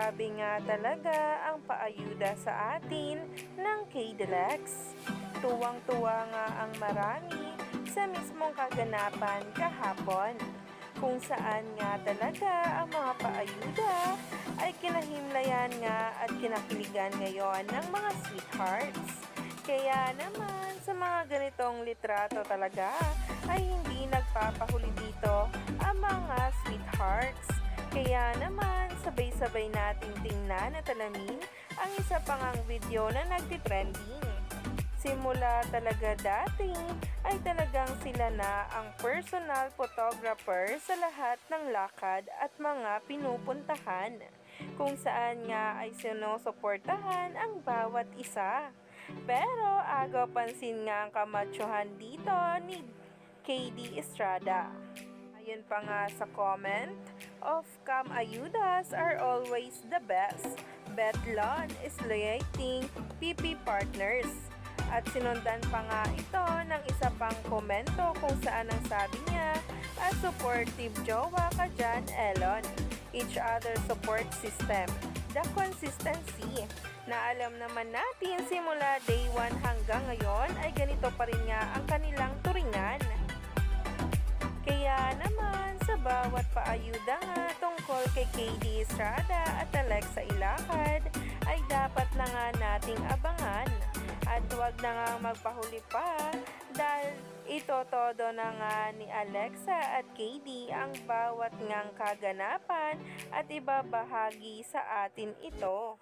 Grabe nga talaga ang paayuda sa atin ng KDLX. Tuwang-tuwa nga ang marami sa mismong kaganapan kahapon, kung saan nga talaga ang mga paayuda ay kinahimlayan nga at kinakiligan ngayon ng mga sweethearts. Kaya naman sa mga ganitong litrato talaga ay hindi nagpapahuli dito ang mga sweethearts. Kaya naman sabay-sabay nating tingnan at alamin ang isa pang video na nagtitrending. Simula talaga dati ay talagang sila na ang personal photographer sa lahat ng lakad at mga pinupuntahan, kung saan nga ay sinusuportahan ang bawat isa. Pero agaw pansin nga ang kamatsuhan dito ni KD Estrada. Ayon pa nga sa comment, of Cam Ayudas are always the best. Betlon is liating PP partners. At sinundan pa nga ito ng isa pang komento kung saan ang sabi niya, a supportive jowa ka dyan, Elon. Each other support system. The consistency. Na alam naman natin simula day 1 hanggang ngayon ay ganito pa rin nga ang kanilang turingan. Kaya naman sa bawat paayuda nga tungkol kay KD Estrada at Alexa Ilacad ay dapat na nga nating abangan at huwag na nga magpahuli pa dahil itotodo na nga ni Alexa at KD ang bawat ngang kaganapan at ibabahagi sa atin ito.